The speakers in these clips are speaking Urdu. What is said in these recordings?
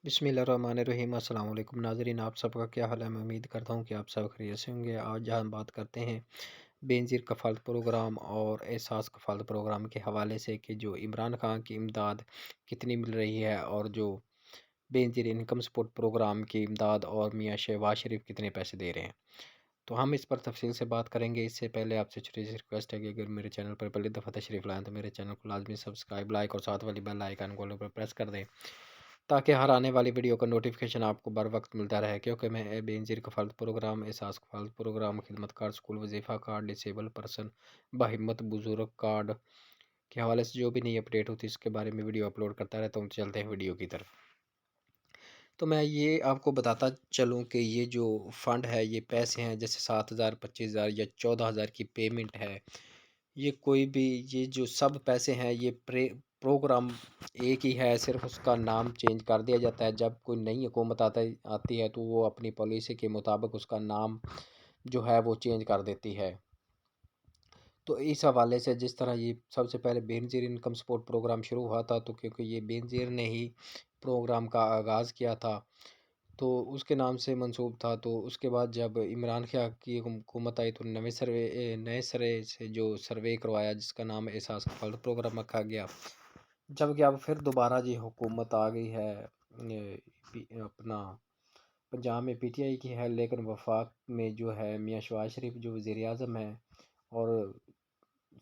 بسم اللہ الرحمن الرحیم۔ السلام علیکم ناظرین، آپ سب کا کیا حال ہے؟ میں امید کرتا ہوں کہ آپ سب خیریت سے ہوں گے۔ آج ہم بات کرتے ہیں بے نظیر کفالت پروگرام اور احساس کفالت پروگرام کے حوالے سے کہ جو عمران خان کی امداد کتنی مل رہی ہے اور جو بے نظیر انکم سپورٹ پروگرام کی امداد اور میاں شہباز شریف کتنے پیسے دے رہے ہیں، تو ہم اس پر تفصیل سے بات کریں گے۔ اس سے پہلے آپ سے چھوٹی سی ریکویسٹ ہے کہ اگر میرے چینل پر پہلی دفعہ تشریف لائیں تو میرے چینل کو لازمی سبسکرائب، لائک اور ساتھ والی بیل آئیکن کو پر پریس کر دیں تاکہ ہر آنے والی ویڈیو کا نوٹیفیکیشن آپ کو بر وقت ملتا رہے، کیونکہ میں بے نظیر کفالت پروگرام، احساس کفالت پروگرام، خدمت کارڈ، اسکول وظیفہ کارڈ، ڈسیبل پرسن باہمت بزرگ کارڈ کے حوالے سے جو بھی نئی اپڈیٹ ہوتی ہے اس کے بارے میں ویڈیو اپلوڈ کرتا رہتا ہوں۔ چلتے ہیں ویڈیو کی طرف۔ تو میں یہ آپ کو بتاتا چلوں کہ یہ جو فنڈ ہے، یہ پیسے ہیں جیسے 7,000، 25,000 یا 14,000 کی پیمنٹ ہے، یہ کوئی بھی یہ جو سب پیسے ہیں یہ پروگرام ایک ہی ہے، صرف اس کا نام چینج کر دیا جاتا ہے۔ جب کوئی نئی حکومت آتی ہے تو وہ اپنی پالیسی کے مطابق اس کا نام جو ہے وہ چینج کر دیتی ہے۔ تو اس حوالے سے جس طرح یہ سب سے پہلے بے نظیر انکم سپورٹ پروگرام شروع ہوا تھا، تو کیونکہ یہ بے نظیر نے ہی پروگرام کا آغاز کیا تھا تو اس کے نام سے منسوب تھا۔ تو اس کے بعد جب عمران خان کی حکومت آئی تو نئے سرے سے جو سروے کروایا جس کا نام احساس کفالت پروگرام رکھا گیا، جبکہ اب پھر دوبارہ جی حکومت آ گئی ہے، اپنا پنجاب میں پی ٹی آئی کی ہے، لیکن وفاق میں جو ہے میاں شہباز شریف جو وزیر اعظم ہے اور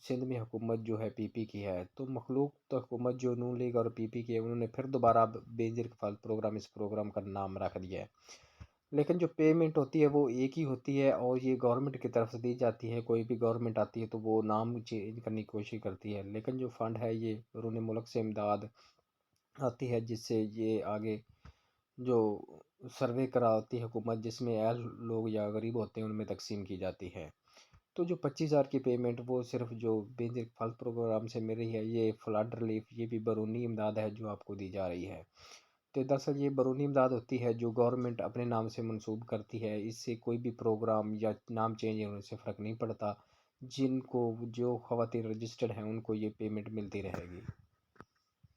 سندھ میں حکومت جو ہے پی پی کی ہے۔ تو مخلوق تو حکومت جو نون لیگ اور پی پی کی ہے، انہوں نے پھر دوبارہ بے نظیر کفالت پروگرام اس پروگرام کا نام رکھ دیا ہے، لیکن جو پیمنٹ ہوتی ہے وہ ایک ہی ہوتی ہے اور یہ گورنمنٹ کی طرف سے دی جاتی ہے۔ کوئی بھی گورنمنٹ آتی ہے تو وہ نام چینج کرنے کی کوشش کرتی ہے، لیکن جو فنڈ ہے یہ بیرون ملک سے امداد آتی ہے، جس سے یہ آگے جو سروے کراتی ہے حکومت، جس میں اہل لوگ یا غریب ہوتے ہیں ان میں تقسیم کی جاتی ہے۔ تو جو 25,000 کی پیمنٹ وہ صرف جو بے نظیر کفالت پروگرام سے مل رہی ہے، یہ فلڈ ریلیف، یہ بھی بیرونی امداد ہے جو آپ کو دی جا رہی ہے۔ تو دراصل یہ بیرونی امداد ہوتی ہے جو گورنمنٹ اپنے نام سے منسوب کرتی ہے، اس سے کوئی بھی پروگرام یا نام چینج ہونے سے فرق نہیں پڑتا، جن کو جو خواتین رجسٹرڈ ہیں ان کو یہ پیمنٹ ملتی رہے گی۔